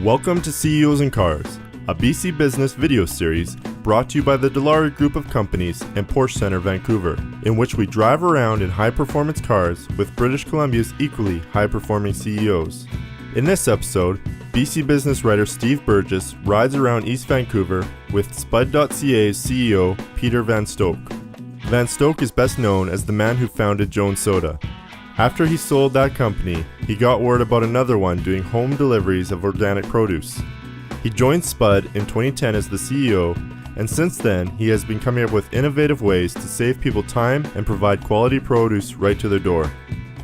Welcome to CEOs in Cars, a BC business video series brought to you by the Dilawri Group of Companies and Porsche Centre Vancouver, in which we drive around in high-performance cars with British Columbia's equally high-performing CEOs. In this episode, BC business writer Steve Burgess rides around East Vancouver with Spud.ca's CEO Peter Van Stolk. Van Stolk is best known as the man who founded Jones Soda. After he sold that company, he got word about another one doing home deliveries of organic produce. He joined Spud in 2010 as the CEO, and since then he has been coming up with innovative ways to save people time and provide quality produce right to their door.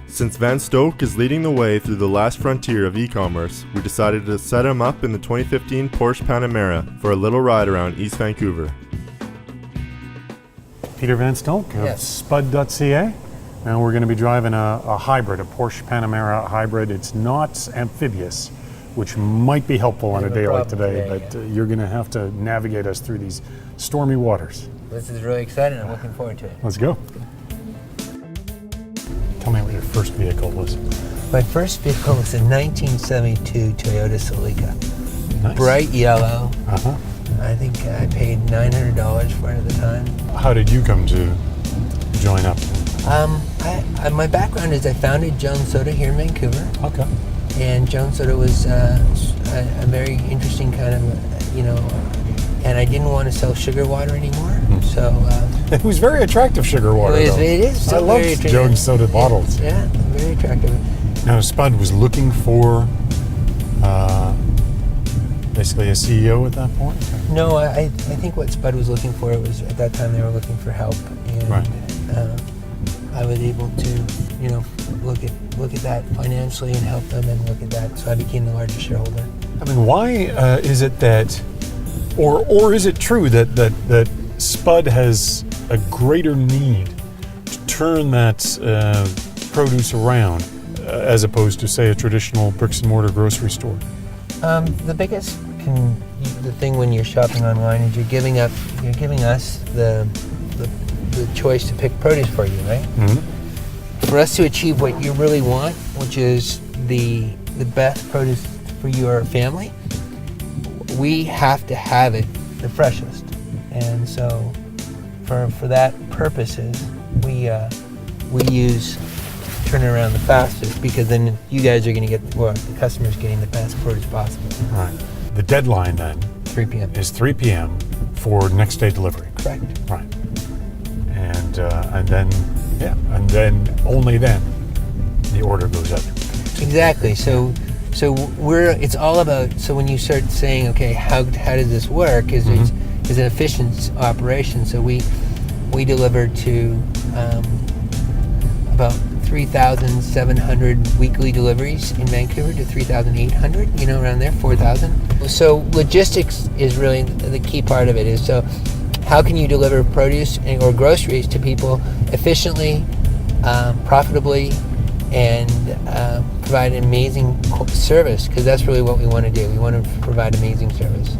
Since Van Stolk is leading the way through the last frontier of e-commerce, we decided to set him up in the 2015 Porsche Panamera for a little ride around East Vancouver. Peter Van Stolk of Spud.ca. Now we're going to be driving a hybrid, a Porsche Panamera hybrid. It's not amphibious, which might be helpful on a day like today, but you're going to have to navigate us through these stormy waters. This is really exciting. I'm looking forward to it. Let's go. Tell me what your first vehicle was. My first vehicle was a 1972 Toyota Celica. Nice. Bright yellow. Uh-huh. I think I paid $900 for it at the time. How did you come to join up? My background is I founded Jones Soda here in Vancouver. Okay. And Jones Soda was a very interesting kind of, and I didn't want to sell sugar water anymore. So It was very attractive sugar water, it though. is I still love very attractive. Jones Soda bottles. Yeah, very attractive. Now, Spud was looking for basically a CEO at that point? No, I think what Spud was looking for was at that time they were looking for help, and Right. I was able to, look at that financially and help them and look at that. So I became the largest shareholder. I mean, why is it that, or is it true that Spud has a greater need to turn that produce around as opposed to, say, a traditional bricks and mortar grocery store? The biggest the thing when you're shopping online is you're giving us the choice to pick produce for you, right? Mm-hmm. For us to achieve what you really want, which is the best produce for your family, we have to have it the freshest. And so for that purposes, we use turn it around the fastest, because then you guys are going to get, the customer's getting the best produce possible. Right. The deadline then 3 p.m. is 3 p.m. for next day delivery. Correct. Right. And then only then the order goes out. Exactly. So it's all about, so when you start saying, okay, how does this work? Is an efficient operation. So we deliver to about 3,700 weekly deliveries in Vancouver to 3,800, around there, 4,000. So logistics is really the key part of it. Is so how can you deliver produce or groceries to people efficiently, profitably, and provide an amazing service, because that's really what we want to do. We want to provide amazing service.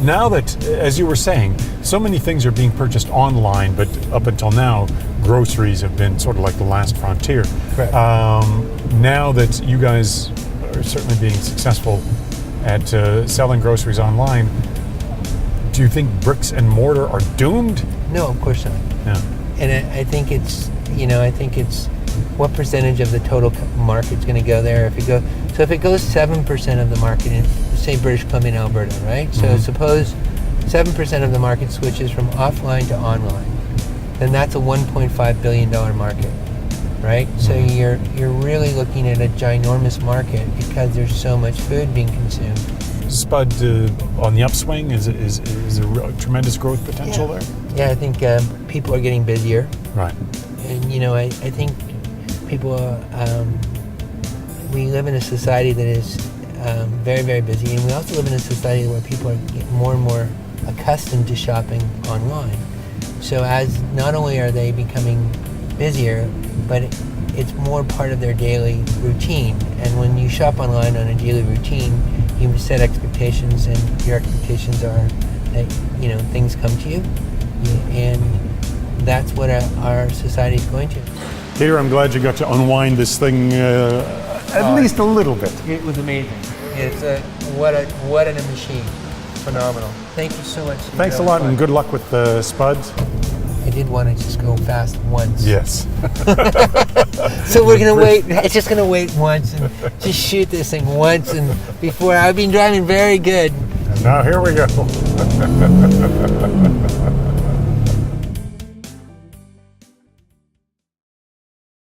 Now that, as you were saying, so many things are being purchased online, but up until now, groceries have been sort of like the last frontier. Correct. Now that you guys are certainly being successful at selling groceries online, do you think bricks and mortar are doomed? No, of course not. Yeah. And I think it's, what percentage of the total market's going to go there? If it goes 7% of the market in, say, British Columbia and Alberta, right? So suppose 7% of the market switches from offline to online, then that's a $1.5 billion market, right? So you're really looking at a ginormous market because there's so much food being consumed. Spud on the upswing is a tremendous growth potential there. Yeah, I think people are getting busier. Right. And I think people, we live in a society that is very, very busy, and we also live in a society where people are getting more and more accustomed to shopping online. So as not only are they becoming busier, but it's more part of their daily routine. And when you shop online on a daily routine, you set expectations, and your expectations are that things come to you, and that's what our society is going to. Peter, I'm glad you got to unwind this thing at least a little bit. It was amazing. It's what a machine. Phenomenal. Thank you so much. Thanks a lot, and good luck with the spuds. I did want to just go fast once. Yes. So we're gonna wait. It's just gonna wait once and just shoot this thing once. And before I've been driving very good. And now here we go.